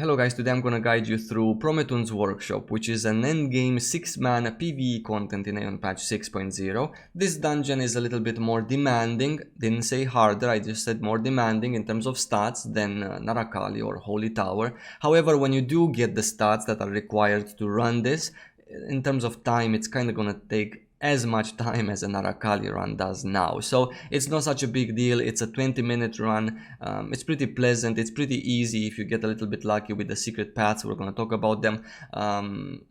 Hello guys, today I'm gonna guide you through Prometun's Workshop, which is an endgame 6-man PvE content in AION patch 6.0. This dungeon is a little bit more demanding, didn't say harder, I just said more demanding in terms of stats than Narakali or Holy Tower. However, when you do get the stats that are required to run this, in terms of time, it's kind of gonna take as much time as a Narakali run does now. So it's not such a big deal. It's a 20-minute run. It's pretty pleasant. It's pretty easy if you get a little bit lucky with the secret paths. We're going to talk about them.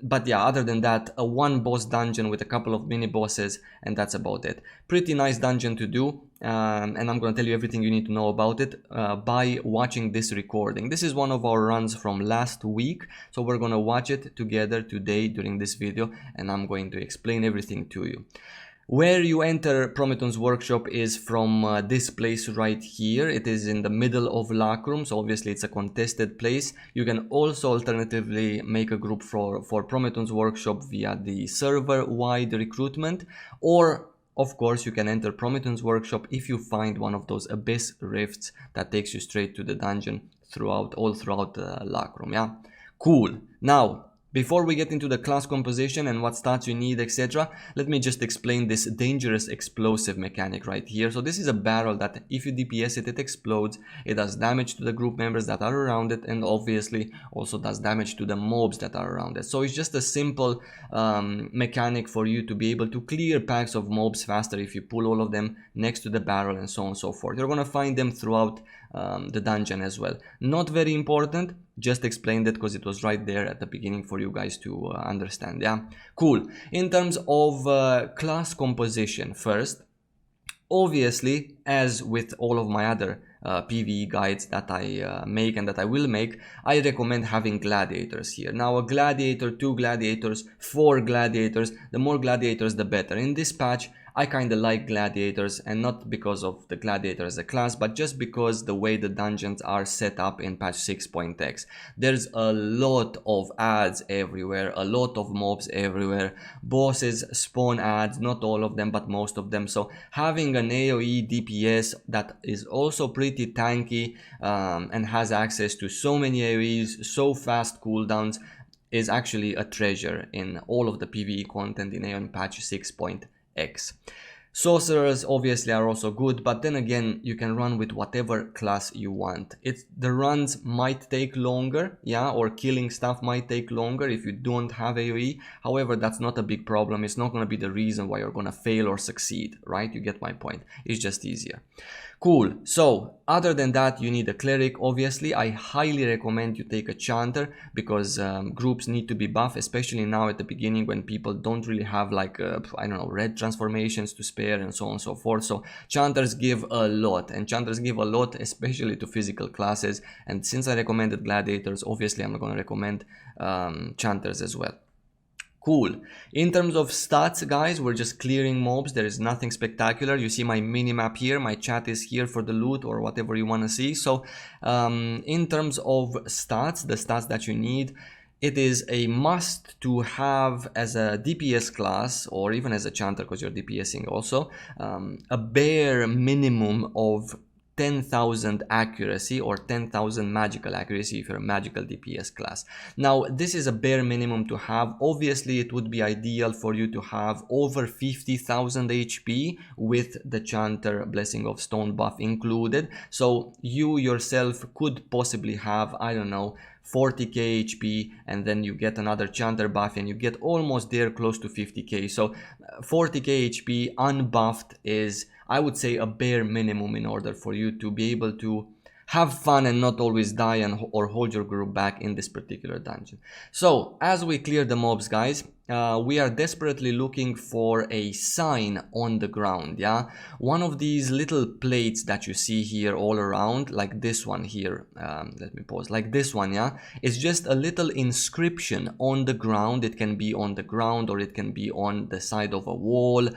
But yeah, other than that, a one boss dungeon with a couple of mini bosses, and that's about it. Pretty nice dungeon to do. And I'm going to tell you everything you need to know about it by watching this recording. This is one of our runs from last week, so we're going to watch it together today during this video, and I'm going to explain everything to you. Where you enter Prometun's Workshop is from this place right here. It is in the middle of Lacrum, so obviously it's a contested place. You can also alternatively make a group for Prometun's Workshop via the server-wide recruitment, or of course, you can enter Prometun's Workshop if you find one of those abyss rifts that takes you straight to the dungeon all throughout Lacrum, yeah? Cool. Now, before we get into the class composition and what stats you need, etc., let me just explain this dangerous explosive mechanic right here. So this is a barrel that if you DPS it, it explodes. It does damage to the group members that are around it, and obviously also does damage to the mobs that are around it. So it's just a simple mechanic for you to be able to clear packs of mobs faster if you pull all of them next to the barrel and so on and so forth. You're going to find them throughout the dungeon as well. Not very important, just explained it because it was right there at the beginning for you guys to understand. Yeah, cool. In terms of class composition, first, obviously, as with all of my other PvE guides that I make and that I will make, I recommend having gladiators here. Now a gladiator, 2 gladiators, 4 gladiators, the more gladiators the better. In this patch I kinda like gladiators, and not because of the gladiator as a class, but just because the way the dungeons are set up in patch 6.x. There's a lot of ads everywhere, a lot of mobs everywhere, bosses spawn ads, not all of them but most of them, so having an AoE DPS that is also pretty tanky and has access to so many AoEs, so fast cooldowns, is actually a treasure in all of the PvE content in AION patch 6.x. Sorcerers obviously are also good, but then again you can run with whatever class you want. The runs might take longer, yeah, or killing stuff might take longer if you don't have AoE. However, that's not a big problem. It's not going to be the reason why you're going to fail or succeed, right? You get my point. It's just easier. Cool. So other than that, you need a cleric. Obviously, I highly recommend you take a chanter because groups need to be buff, especially now at the beginning when people don't really have like I don't know, red transformations to spare and so on and so forth. So chanters give a lot, and chanters give a lot especially to physical classes, and since I recommended gladiators, obviously I'm going to recommend chanters as well. Cool. In terms of stats, guys, we're just clearing mobs. There is nothing spectacular. You see my minimap here. My chat is here for the loot or whatever you want to see. So in terms of stats, the stats that you need, it is a must to have as a DPS class, or even as a chanter because you're DPSing also, a bare minimum of 10,000 accuracy or 10,000 magical accuracy if you're a magical DPS class. Now this is a bare minimum to have. Obviously it would be ideal for you to have over 50,000 HP with the chanter Blessing of Stone buff included. So you yourself could possibly have, I don't know, 40k HP, and then you get another chanter buff and you get almost there, close to 50k. So 40k HP unbuffed is, I would say, a bare minimum in order for you to be able to have fun and not always die or hold your group back in this particular dungeon. So as we clear the mobs, guys, we are desperately looking for a sign on the ground, yeah? One of these little plates that you see here all around, like this one here, let me pause, like this one, yeah? It's just a little inscription on the ground. It can be on the ground or it can be on the side of a wall.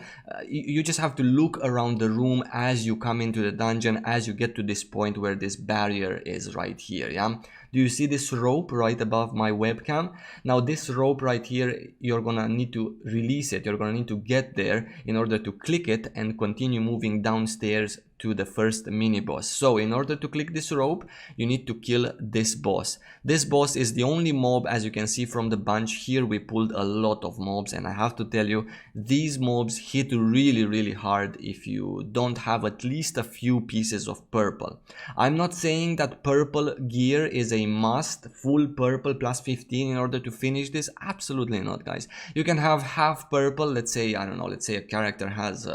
You just have to look around the room as you come into the dungeon, as you get to this point where this barrier is right here, yeah? Do you see this rope right above my webcam? Now this rope right here, you're gonna need to release it. You're gonna need to get there in order to click it and continue moving downstairs to the first mini boss. So in order to click this rope, you need to kill this boss. This boss is the only mob. As you can see from the bunch here, we pulled a lot of mobs, and I have to tell you, these mobs hit really hard if you don't have at least a few pieces of purple. I'm not saying that purple gear is a must, full purple plus 15 in order to finish this. Absolutely not, guys. You can have half purple. Let's say, I don't know, let's say a character has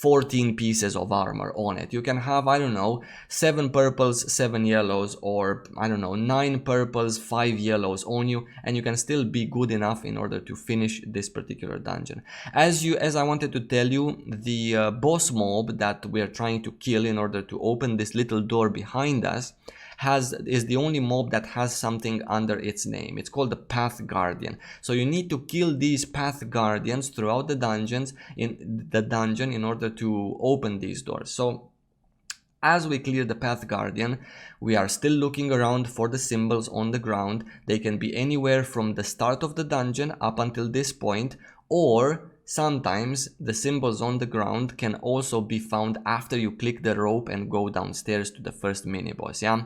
14 pieces of armor on it. You can have, I don't know, 7 purples, 7 yellows, or I don't know, 9 purples, 5 yellows on you, and you can still be good enough in order to finish this particular dungeon. As I wanted to tell you, the boss mob that we are trying to kill in order to open this little door behind us is the only mob that has something under its name. It's called the Path Guardian. So you need to kill these Path Guardians throughout the dungeon in order to open these doors. So as we clear the Path Guardian, we are still looking around for the symbols on the ground. They can be anywhere from the start of the dungeon up until this point, or sometimes the symbols on the ground can also be found after you click the rope and go downstairs to the first mini boss. Yeah.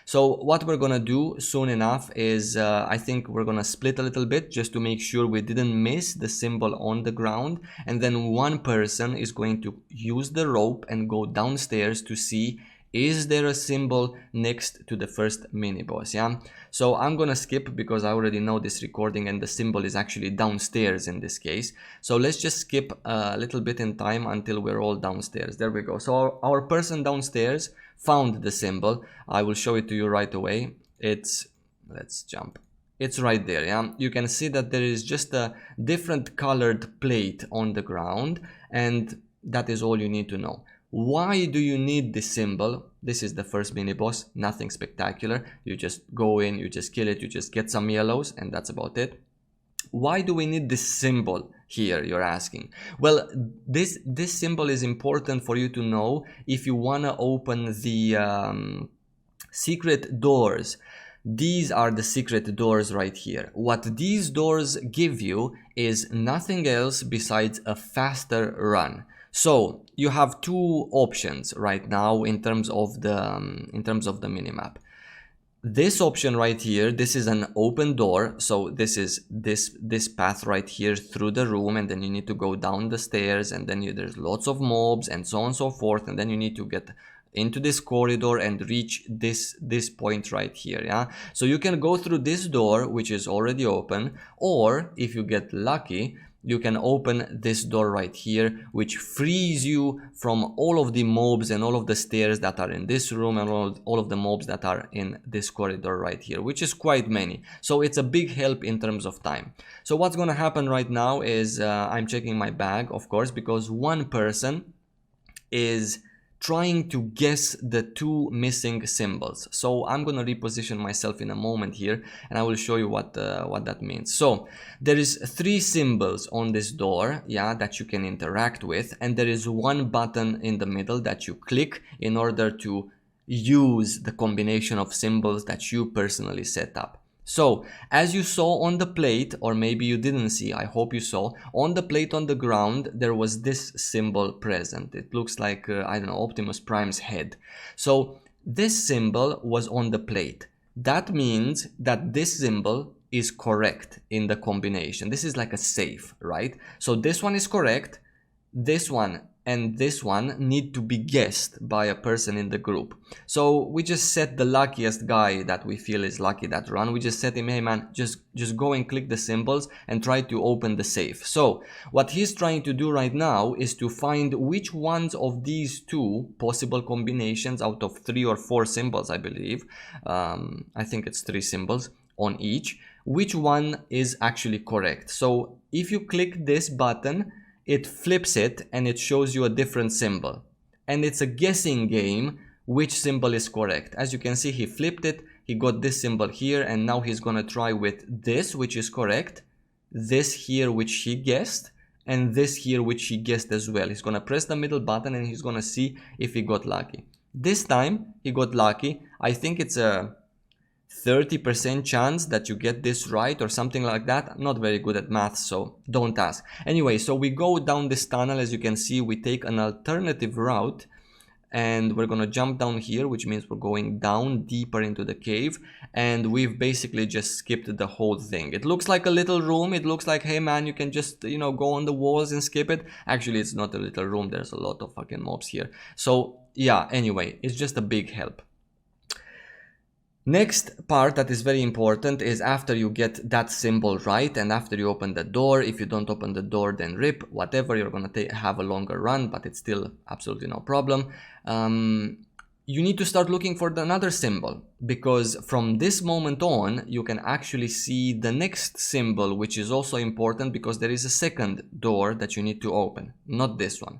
So what we're gonna do soon enough is I think we're gonna split a little bit just to make sure we didn't miss the symbol on the ground, and then one person is going to use the rope and go downstairs to see, is there a symbol next to the first mini boss? Yeah. So I'm gonna skip because I already know this recording and the symbol is actually downstairs in this case. So let's just skip a little bit in time until we're all downstairs. There we go. So our person downstairs found the symbol. I will show it to you right away. Let's jump. It's right there. Yeah. You can see that there is just a different colored plate on the ground, and that is all you need to know. Why do you need this symbol? This is the first mini boss, nothing spectacular. You just go in, you just kill it, you just get some yellows, and that's about it. Why do we need this symbol here, you're asking? Well, this symbol is important for you to know if you want to open the secret doors. These are the secret doors right here. What these doors give you is nothing else besides a faster run. So you have two options right now in terms of the minimap. This option right here, this is an open door. So this is this path right here through the room, and then you need to go down the stairs, and then there's lots of mobs and so on and so forth, and then you need to get into this corridor and reach this point right here. Yeah, so you can go through this door, which is already open, or if you get lucky, you can open this door right here, which frees you from all of the mobs and all of the stairs that are in this room, and all of the mobs that are in this corridor right here, which is quite many. So it's a big help in terms of time. So what's going to happen right now is I'm checking my bag, of course, because one person is trying to guess the two missing symbols. So I'm gonna reposition myself in a moment here, and I will show you what that means. So there is 3 symbols on this door, yeah, that you can interact with, and there is one button in the middle that you click in order to use the combination of symbols that you personally set up. So as you saw on the plate, or maybe you didn't see, I hope you saw, on the plate on the ground there was this symbol present. It looks like I don't know, Optimus Prime's head. So this symbol was on the plate. That means that this symbol is correct in the combination. This is like a safe, right? So this one is correct, this one and this one need to be guessed by a person in the group. So we just set the luckiest guy that we feel is lucky that run. We just set him, hey man, just go and click the symbols and try to open the safe. So what he's trying to do right now is to find which ones of these 2 possible combinations out of 3 or 4 symbols, I believe. I think it's 3 symbols on each. Which one is actually correct? So if you click this button, it flips it and it shows you a different symbol, and it's a guessing game which symbol is correct. As you can see, he flipped it, he got this symbol here, and now he's gonna try with this, which is correct, this here which he guessed, and this here which he guessed as well. He's gonna press the middle button and he's gonna see if he got lucky. This time he got lucky. I think it's a 30% chance that you get this right or something like that. I'm not very good at math, so don't ask. Anyway, so we go down this tunnel. As you can see, we take an alternative route, and we're gonna jump down here, which means we're going down deeper into the cave, and we've basically just skipped the whole thing. It looks like a little room. It looks like, hey man, you can just, you know, go on the walls and skip it. Actually, it's not a little room. There's a lot of fucking mobs here. So yeah, anyway, it's just a big help. Next part that is very important is after you get that symbol right and after you open the door. If you don't open the door, then rip, whatever, you're gonna have a longer run, but it's still absolutely no problem. You need to start looking for another symbol, because from this moment on you can actually see the next symbol, which is also important because there is a second door that you need to open, not this one,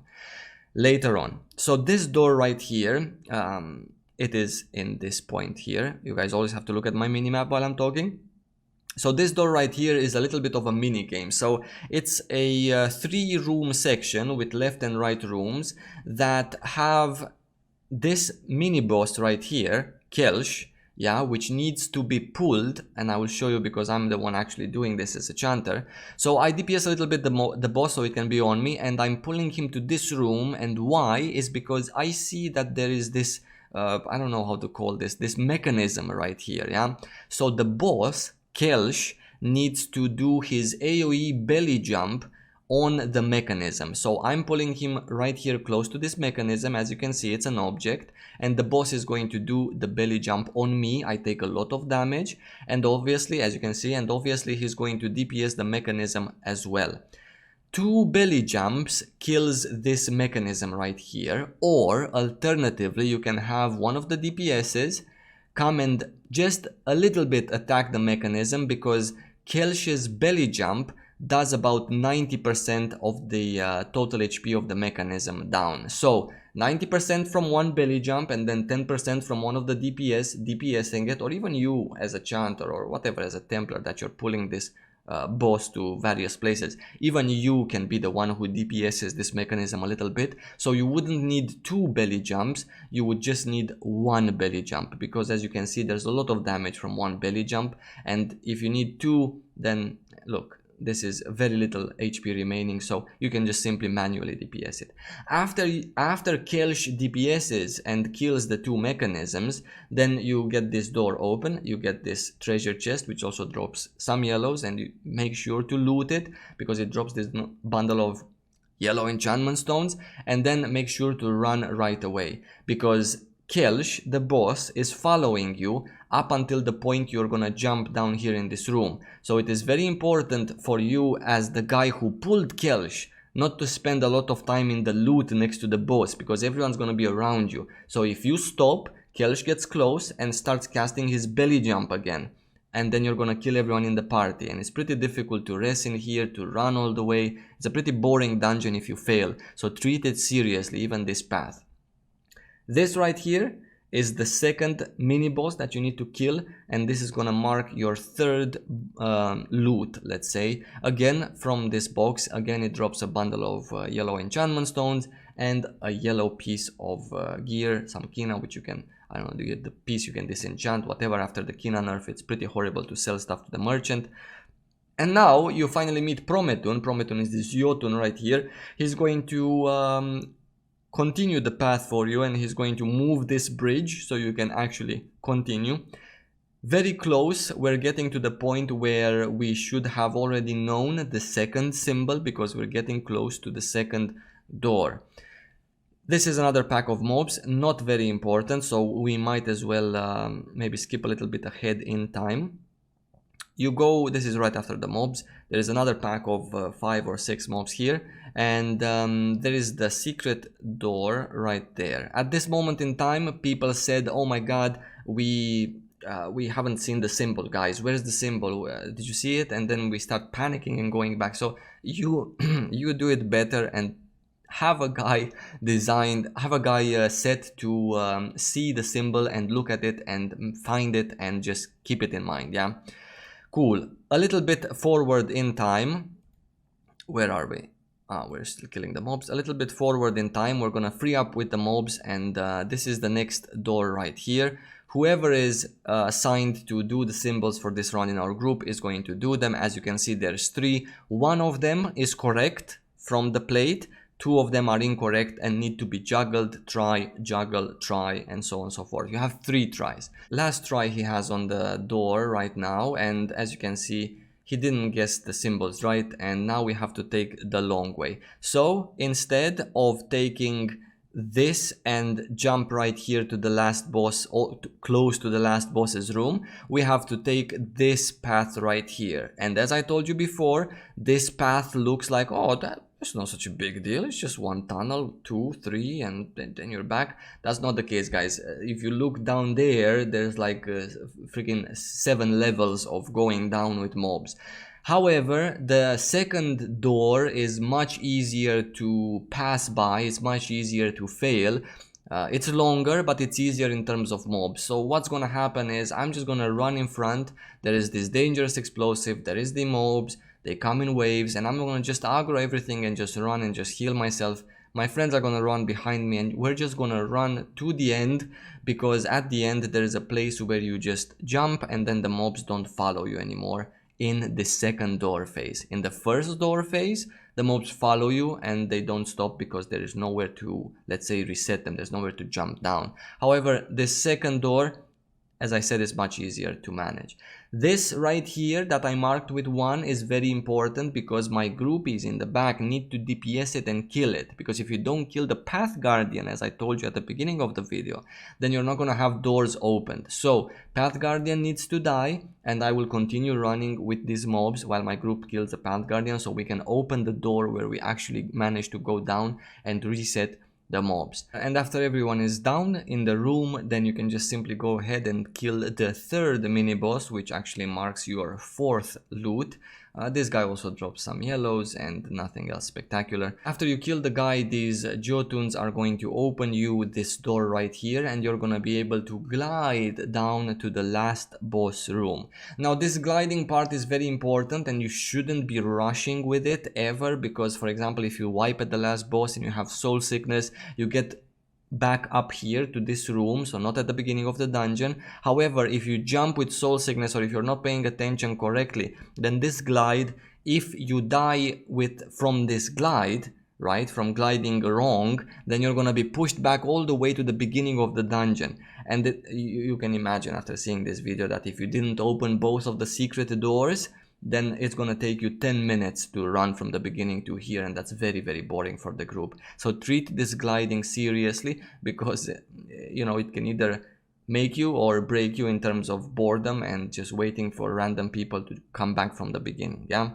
later on. So this door right here, it is in this point here. You guys always have to look at my minimap while I'm talking. So this door right here is a little bit of a mini game. So it's a 3-room section with left and right rooms that have this mini boss right here, Kelsch, yeah, which needs to be pulled, and I will show you because I'm the one actually doing this as a chanter. So I DPS a little bit the boss so it can be on me, and I'm pulling him to this room. And why is because I see that there is this I don't know how to call this mechanism right here, yeah. So the boss Kelsch needs to do his AoE belly jump on the mechanism. So I'm pulling him right here close to this mechanism. As you can see, it's an object, and the boss is going to do the belly jump on me. I take a lot of damage, and obviously, as you can see, and obviously he's going to DPS the mechanism as well. 2 belly jumps kills this mechanism right here, or alternatively you can have one of the DPSs come and just a little bit attack the mechanism, because Kelsch's belly jump does about 90% of the total HP of the mechanism down. So 90% from one belly jump and then 10% from one of the DPSing it, or even you as a chanter or whatever, as a Templar that you're pulling this boss to various places. Even you can be the one who DPSs this mechanism a little bit. So you wouldn't need 2 belly jumps, you would just need 1 belly jump, because as you can see there's a lot of damage from 1 belly jump, and if you need 2, then look, this is very little HP remaining, so you can just simply manually DPS it. After Kelsch DPSs and kills the 2 mechanisms, then you get this door open, you get this treasure chest which also drops some yellows, and you make sure to loot it because it drops this bundle of yellow enchantment stones, and then make sure to run right away, because Kelsch, the boss, is following you up until the point you're gonna jump down here in this room. So it is very important for you as the guy who pulled Kelsch not to spend a lot of time in the loot next to the boss, because everyone's gonna be around you. So if you stop, Kelsch gets close and starts casting his belly jump again, and then you're gonna kill everyone in the party, and it's pretty difficult to rest in here, to run all the way. It's a pretty boring dungeon if you fail, so treat it seriously, even this path. This right here is the second mini boss that you need to kill, and this is gonna mark your 3rd loot, let's say. Again, from this box, again it drops a bundle of yellow enchantment stones and a yellow piece of gear, some kina, which you can, I don't know, you get the piece you can disenchant, whatever. After the kina nerf, it's pretty horrible to sell stuff to the merchant. And now you finally meet Prometun. Prometun is this Jotun right here. He's going to continue the path for you, and he's going to move this bridge so you can actually continue. Very close, we're getting to the point where we should have already known the second symbol, because we're getting close to the second door. This is another pack of mobs, not very important, so we might as well maybe skip a little bit ahead in time. You go, this is right after the mobs, there is another pack of 5 or 6 mobs here, and there is the secret door right there. At this moment in time, people said, oh my god, we haven't seen the symbol, guys, where's the symbol, did you see it? And then we start panicking and going back. So you you do it better and have a guy set to see the symbol and look at it and find it and just keep it in mind, yeah? Cool. A little bit forward in time. Where are we? We're still killing the mobs. A little bit forward in time, we're gonna free up with the mobs, and this is the next door right here. Whoever is assigned to do the symbols for this run in our group is going to do them. As you can see, there's 3. One of them is correct from the plate. 2 of them are incorrect and need to be juggled, try, juggle, try, and so on and so forth. You have 3 tries. Last try he has on the door right now, and as you can see, he didn't guess the symbols right, and now we have to take the long way. So instead of taking this and jump right here to the last boss, or close to the last boss's room, we have to take this path right here. And as I told you before, this path looks like, oh, that's not such a big deal, it's just 1 tunnel, 2, 3, and then you're back. That's not the case, guys. If you look down there, there's like freaking 7 levels of going down with mobs. However, the second door is much easier to pass by, it's much easier to fail. It's longer, but it's easier in terms of mobs. So what's gonna happen is I'm just gonna run in front. There is this dangerous explosive, there is the mobs, they come in waves, and I'm gonna just aggro everything and just run and just heal myself. My friends are gonna run behind me, and we're just gonna run to the end, because at the end there is a place where you just jump and then the mobs don't follow you anymore in the second door phase. In the first door phase, the mobs follow you and they don't stop because there is nowhere to, let's say, reset them. There's nowhere to jump down. However, the second door, as I said, is much easier to manage. This right here that I marked with 1 is very important, because my groupies in the back need to DPS it and kill it. Because if you don't kill the Path Guardian, as I told you at the beginning of the video, then you're not going to have doors opened. So Path Guardian needs to die, and I will continue running with these mobs while my group kills the Path Guardian, so we can open the door where we actually manage to go down and reset the mobs. And after everyone is down in the room, then you can just simply go ahead and kill the 3rd mini boss, which actually marks your 4th loot. This guy also drops some yellows and nothing else spectacular. After you kill the guy, these Jotuns are going to open you this door right here, and you're gonna be able to glide down to the last boss room. Now this gliding part is very important, and you shouldn't be rushing with it ever, because for example, if you wipe at the last boss and you have soul sickness, you get back up here to this room, so not at the beginning of the dungeon. However, if you jump with soul sickness, or if you're not paying attention correctly, then this glide, if you die from this glide, right, from gliding wrong, then you're gonna be pushed back all the way to the beginning of the dungeon. And you can imagine after seeing this video that if you didn't open both of the secret doors, then it's gonna take you 10 minutes to run from the beginning to here, and that's very, very boring for the group. So treat this gliding seriously, because you know, it can either make you or break you in terms of boredom and just waiting for random people to come back from the beginning. Yeah,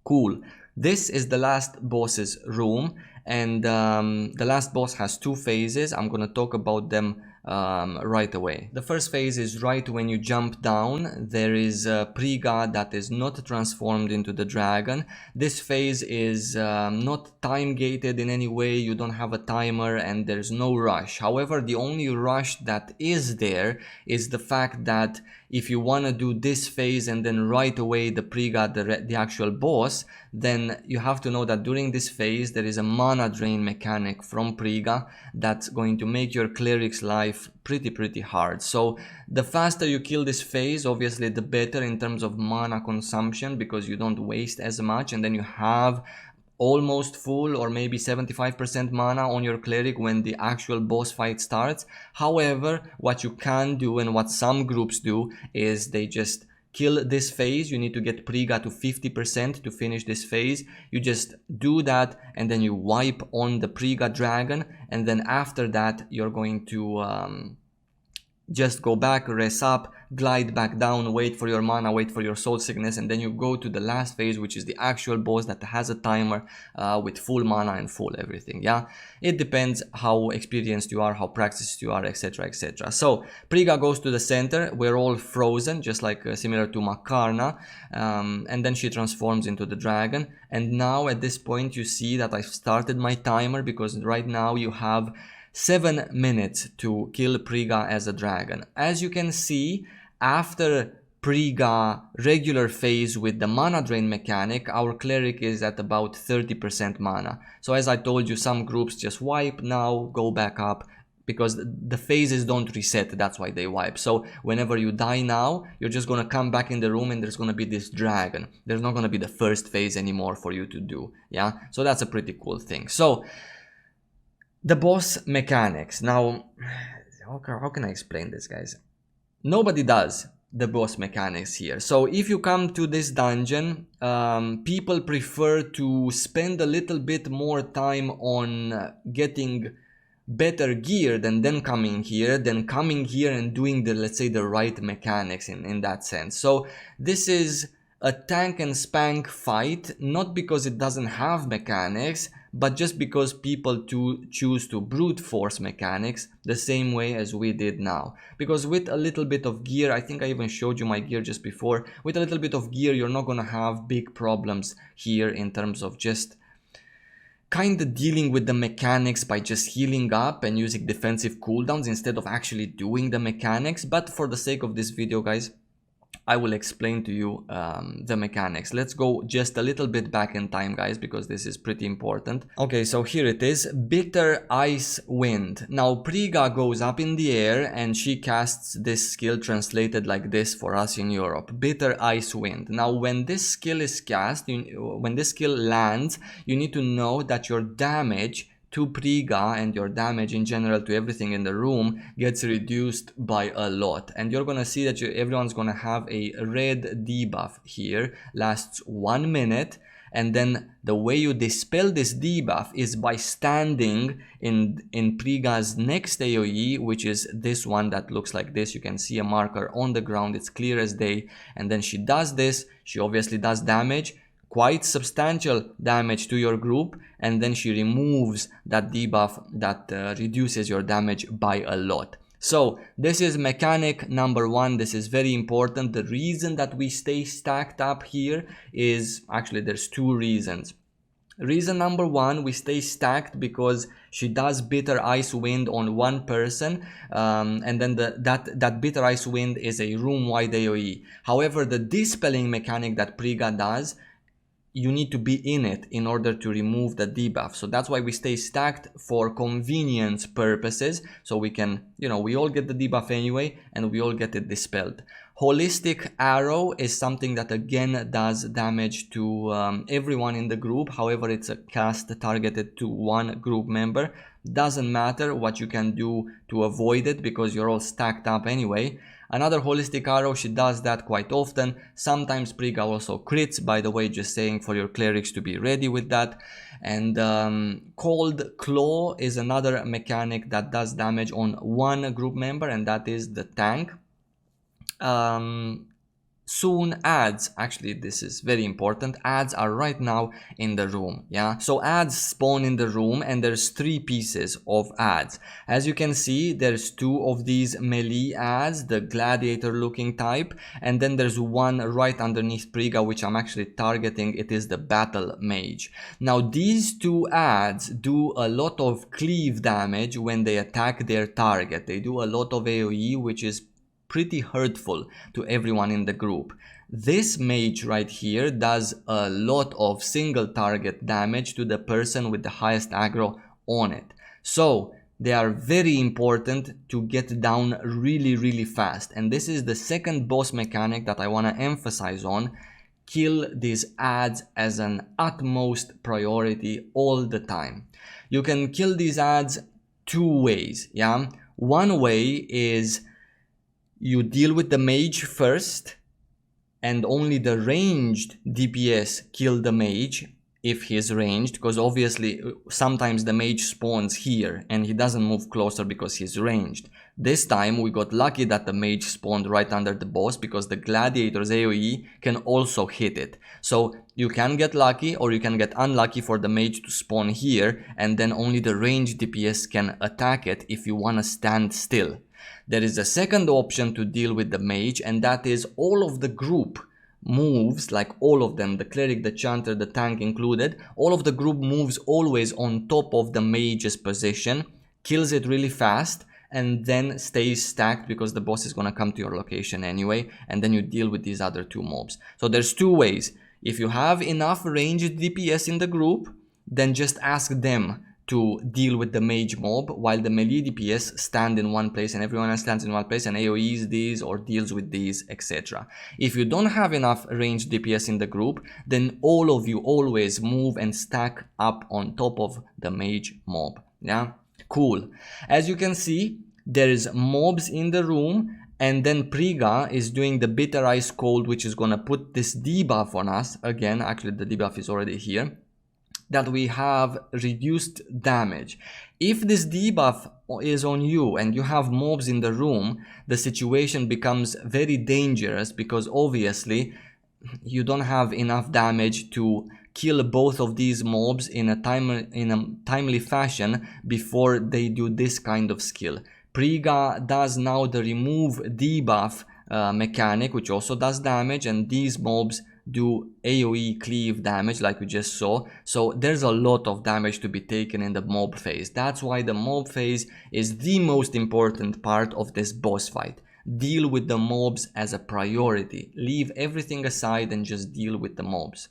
cool. This is the last boss's room, and the last boss has 2 phases. I'm gonna talk about them right away. The first phase is right when you jump down. There is a pre-god that is not transformed into the dragon. This phase is not time gated in any way. You don't have a timer and there's no rush. However, the only rush that is there is the fact that if you want to do this phase and then right away the pre-god, the actual boss, then you have to know that during this phase there is a mana drain mechanic from Priga that's going to make your cleric's life pretty hard. So the faster you kill this phase, obviously the better in terms of mana consumption, because you don't waste as much, and then you have almost full or maybe 75% mana on your cleric when the actual boss fight starts. However, what you can do and what some groups do is they just kill this phase. You need to get Priga to 50% to finish this phase. You just do that and then you wipe on the Priga dragon, and then after that you're going to just go back, rest up, glide back down, wait for your mana, wait for your soul sickness, and then you go to the last phase, which is the actual boss that has a timer with full mana and full everything. Yeah, it depends how experienced you are, how practiced you are, etc, etc. So Priga goes to the center. We're all frozen, just like similar to Makarna, and then she transforms into the dragon. And now at this point you see that I've started my timer, because right now you have 7 minutes to kill Priga as a dragon. As you can see, after Priga regular phase with the mana drain mechanic, our cleric is at about 30% mana. So as I told you, some groups just wipe now, go back up, because the phases don't reset, that's why they wipe. So whenever you die now, you're just gonna come back in the room and there's gonna be this dragon. There's not gonna be the first phase anymore for you to do, yeah? So that's a pretty cool thing. So the boss mechanics. Now, how can I explain this, guys? Nobody does the boss mechanics here. So if you come to this dungeon, people prefer to spend a little bit more time on getting better gear than coming here and doing the, let's say, the right mechanics in that sense. So this is a tank and spank fight, not because it doesn't have mechanics, but just because people choose to brute force mechanics the same way as we did now. Because with a little bit of gear, I think I even showed you my gear just before, with a little bit of gear you're not gonna have big problems here in terms of just kind of dealing with the mechanics by just healing up and using defensive cooldowns instead of actually doing the mechanics. But for the sake of this video, guys, I will explain to you the mechanics. Let's go just a little bit back in time, guys, because this is pretty important. Okay, so here it is, Bitter Ice Wind. Now Priga goes up in the air and she casts this skill translated like this for us in Europe, Bitter Ice Wind. Now when this skill is cast, when this skill lands, you need to know that your damage to Priga and your damage in general to everything in the room gets reduced by a lot. And you're gonna see that everyone's gonna have a red debuff here, lasts 1 minute, and then the way you dispel this debuff is by standing in Priga's next AoE, which is this one that looks like this. You can see a marker on the ground, it's clear as day, and then she does this, she obviously does damage, quite substantial damage to your group, and then she removes that debuff that reduces your damage by a lot. So this is mechanic number 1. This is very important. The reason that we stay stacked up here is, actually there's 2 reasons. Reason number 1, we stay stacked because she does Bitter Ice Wind on one person, and then that Bitter Ice Wind is a room-wide AoE. However, the dispelling mechanic that Priga does, you need to be in it in order to remove the debuff. So that's why we stay stacked for convenience purposes, so we can, we all get the debuff anyway and we all get it dispelled. Holistic Arrow is something that again does damage to everyone in the group. However, it's a cast targeted to one group member. Doesn't matter what you can do to avoid it because you're all stacked up anyway. Another Holistic Arrow, she does that quite often. Sometimes Priga also crits, by the way, just saying for your clerics to be ready with that. And Cold Claw is another mechanic that does damage on one group member, and that is the tank. Soon ads, actually this is very important, ads are right now in the room, yeah? So ads spawn in the room and there's 3 pieces of ads. As you can see, there's 2 of these melee ads, the gladiator looking type, and then there's one right underneath Priga which I'm actually targeting. It is the battle mage. Now these 2 ads do a lot of cleave damage when they attack their target. They do a lot of AoE, which is pretty hurtful to everyone in the group. This mage right here does a lot of single target damage to the person with the highest aggro on it. So they are very important to get down really fast. And this is the second boss mechanic that I want to emphasize on. Kill these ads as an utmost priority all the time. You can kill these ads 2 ways, yeah? One way is you deal with the mage first, and only the ranged DPS kill the mage if he is ranged, because obviously sometimes the mage spawns here and he doesn't move closer because he's ranged. This time we got lucky that the mage spawned right under the boss because the gladiator's AoE can also hit it. So you can get lucky or you can get unlucky for the mage to spawn here, and then only the ranged DPS can attack it if you want to stand still. There is a second option to deal with the mage, and that is all of the group moves, like all of them, the cleric, the chanter, the tank included, all of the group moves always on top of the mage's position, kills it really fast, and then stays stacked because the boss is gonna come to your location anyway, and then you deal with these other 2 mobs. So there's 2 ways. If you have enough ranged DPS in the group, then just ask them to deal with the mage mob, while the melee DPS stand in one place and everyone else stands in one place and AoEs these or deals with these, etc. If you don't have enough ranged DPS in the group, then all of you always move and stack up on top of the mage mob. Yeah, cool. As you can see, there is mobs in the room, and then Priga is doing the bitter ice cold, which is gonna put this debuff on us again. Actually, the debuff is already here, that we have reduced damage. If this debuff is on you and you have mobs in the room, the situation becomes very dangerous, because obviously you don't have enough damage to kill both of these mobs in a timely fashion before they do this kind of skill. Priga does now the remove debuff mechanic, which also does damage, and these mobs do AoE cleave damage like we just saw. So there's a lot of damage to be taken in the mob phase. That's why the mob phase is the most important part of this boss fight. Deal with the mobs as a priority. Leave everything aside and just deal with the mobs.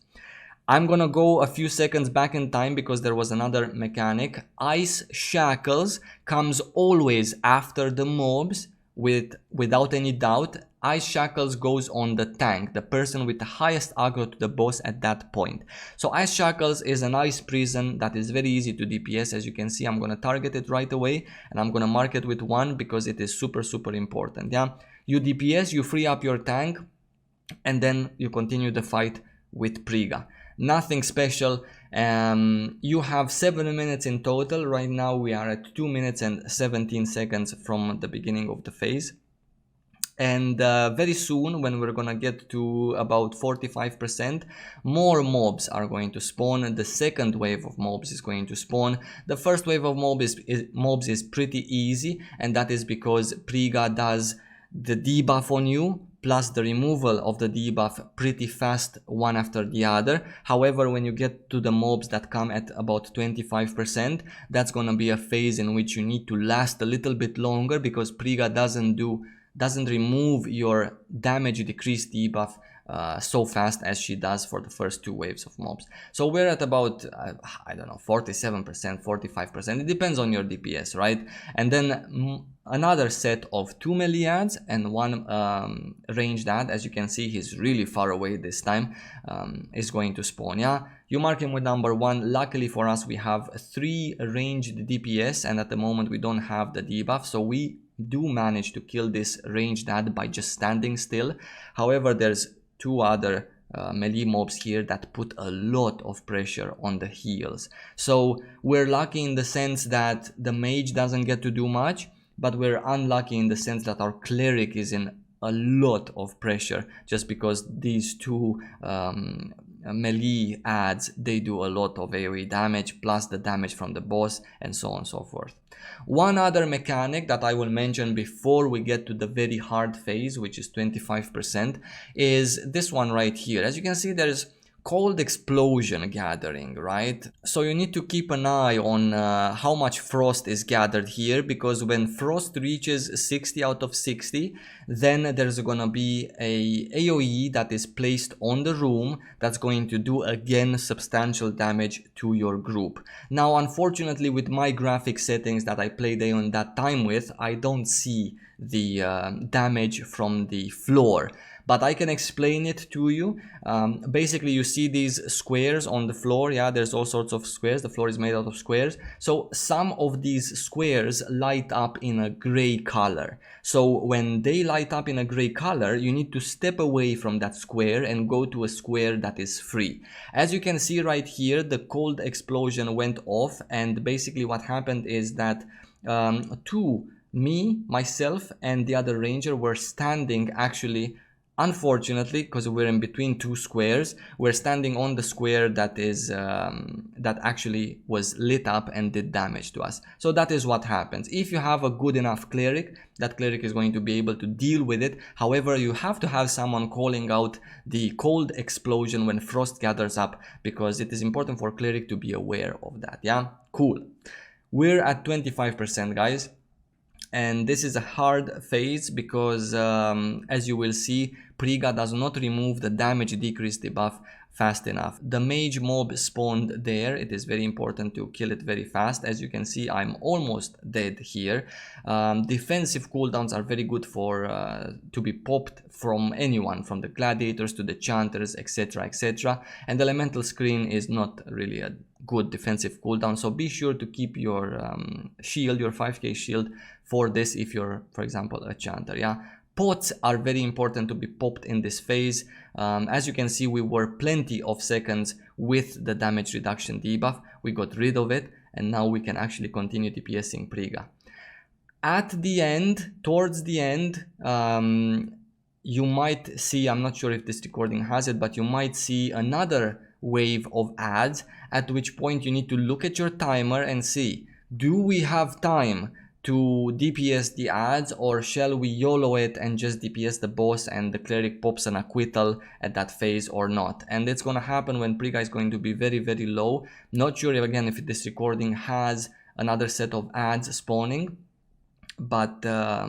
I'm gonna go a few seconds back in time because there was another mechanic. Ice Shackles comes always after the mobs, without any doubt. Ice Shackles goes on the tank, the person with the highest aggro to the boss at that point. So Ice Shackles is an ice prison that is very easy to DPS. As you can see, I'm gonna target it right away and I'm gonna mark it with 1 because it is super important. Yeah, you DPS, you free up your tank, and then you continue the fight with Priga. Nothing special. You have 7 minutes in total. Right now we are at 2 minutes and 17 seconds from the beginning of the phase. And very soon, when we're gonna get to about 45%, more mobs are going to spawn. The second wave of mobs is going to spawn. The first wave of mobs is pretty easy, and that is because Priga does the debuff on you plus the removal of the debuff pretty fast, one after the other. However, when you get to the mobs that come at about 25%, that's gonna be a phase in which you need to last a little bit longer, because Priga doesn't remove your damage decrease debuff so fast as she does for the first 2 waves of mobs. So we're at about, I don't know, 47%, 45%. It depends on your DPS, right? And then another set of 2 melee ads and 1 ranged ad. As you can see, he's really far away this time, is going to spawn. Yeah, you mark him with number 1. Luckily for us, we have 3 ranged DPS, and at the moment we don't have the debuff, so we do manage to kill this ranged ad by just standing still. However, there's 2 other melee mobs here that put a lot of pressure on the heals. So we're lucky in the sense that the mage doesn't get to do much, but we're unlucky in the sense that our cleric is in a lot of pressure, just because these 2 melee ads, they do a lot of AoE damage plus the damage from the boss, and so on and so forth. One other mechanic that I will mention before we get to the very hard phase, which is 25%, is this one right here. As you can see, there is cold explosion gathering, right? So you need to keep an eye on how much frost is gathered here, because when frost reaches 60 out of 60, then there's gonna be a AoE that is placed on the room that's going to do again substantial damage to your group. Now, unfortunately, with my graphic settings that I played AION that time with, I don't see the damage from the floor, but I can explain it to you. Basically, you see these squares on the floor. Yeah, there's all sorts of squares. The floor is made out of squares. So some of these squares light up in a gray color. So when they light up in a gray color, you need to step away from that square and go to a square that is free. As you can see right here, the cold explosion went off, and basically what happened is that myself and the other ranger were standing, actually, unfortunately, because we're in between 2 squares, we're standing on the square that is that actually was lit up and did damage to us. So that is what happens. If you have a good enough cleric, that cleric is going to be able to deal with it. However, you have to have someone calling out the cold explosion when frost gathers up, because it is important for cleric to be aware of that. Yeah, cool. We're at 25%, guys. and this is a hard phase because as you will see, Priga does not remove the damage decrease debuff fast enough. The mage mob spawned there. It is very important to kill it very fast. As you can see, I'm almost dead here. Defensive cooldowns are very good for to be popped from anyone, from the gladiators to the chanters, etc, etc, and the elemental screen is not really a good defensive cooldown, so be sure to keep your shield, your 5k shield for this if you're, for example, a chanter. Yeah, pots are very important to be popped in this phase. As you can see, we were plenty of seconds with the damage reduction debuff. We got rid of it, and now we can actually continue DPSing Priga. At the end, towards the end, you might see, I'm not sure if this recording has it, but you might see another wave of ads, at which point you need to look at your timer and see, do we have time to DPS the ads, or shall we YOLO it and just DPS the boss and the cleric pops an acquittal at that phase or not? And it's gonna happen when Priga is going to be very, very low. Not sure if, again, if this recording has another set of ads spawning, but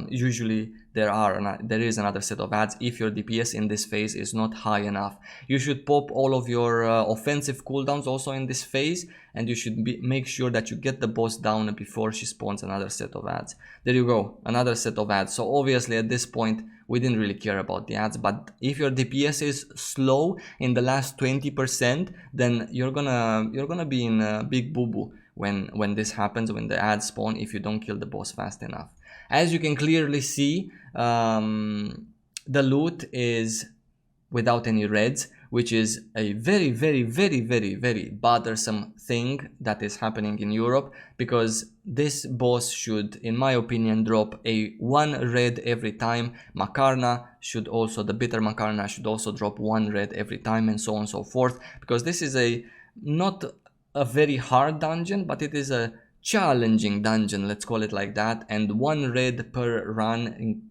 usually there is another set of ads if your DPS in this phase is not high enough. You should pop all of your offensive cooldowns also in this phase, and you should make sure that you get the boss down before she spawns another set of ads. There you go, another set of ads. So obviously at this point we didn't really care about the ads, but if your DPS is slow in the last 20%, then you're gonna be in a big boo-boo when this happens, when the ads spawn, if you don't kill the boss fast enough. As you can clearly see, the loot is without any reds, which is a very, very, very, very, very bothersome thing that is happening in Europe, because this boss should, in my opinion, drop a 1 red every time. Makarna should also, the bitter Makarna should also drop 1 red every time, and so on and so forth, because this is not a very hard dungeon, but it is a challenging dungeon, let's call it like that, and 1 red per run,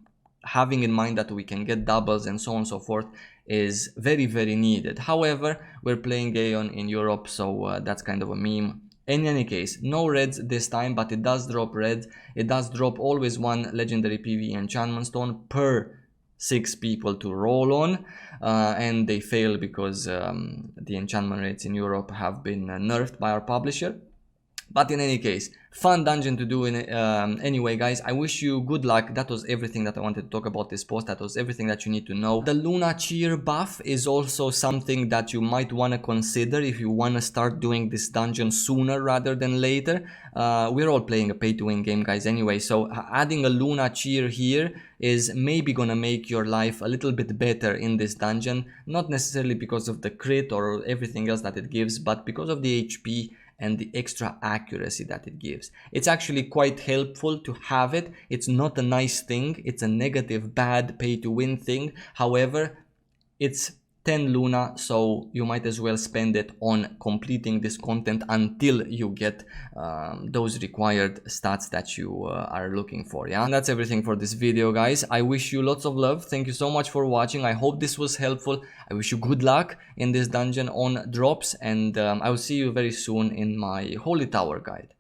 having in mind that we can get doubles and so on and so forth, is very, very needed. However, we're playing AION in Europe, so that's kind of a meme. In any case, no reds this time, but it does drop reds. It does drop always 1 legendary PV enchantment stone per 6 people to roll on, and they fail because the enchantment rates in Europe have been nerfed by our publisher. But in any case, fun dungeon to do anyway, guys. I wish you good luck. That was everything that I wanted to talk about this post. That was everything that you need to know. The Luna cheer buff is also something that you might want to consider if you want to start doing this dungeon sooner rather than later. We're all playing a pay-to-win game, guys, anyway, so adding a Luna cheer here is maybe gonna make your life a little bit better in this dungeon. Not necessarily because of the crit or everything else that it gives, but because of the HP and the extra accuracy that it gives. It's actually quite helpful to have it. It's not a nice thing, it's a negative, bad pay-to-win thing. However, it's 10 Luna, so you might as well spend it on completing this content until you get those required stats that you are looking for. Yeah, and that's everything for this video, guys. I wish you lots of love. Thank you so much for watching. I hope this was helpful. I wish you good luck in this dungeon on drops, and I will see you very soon in my Holy Tower guide.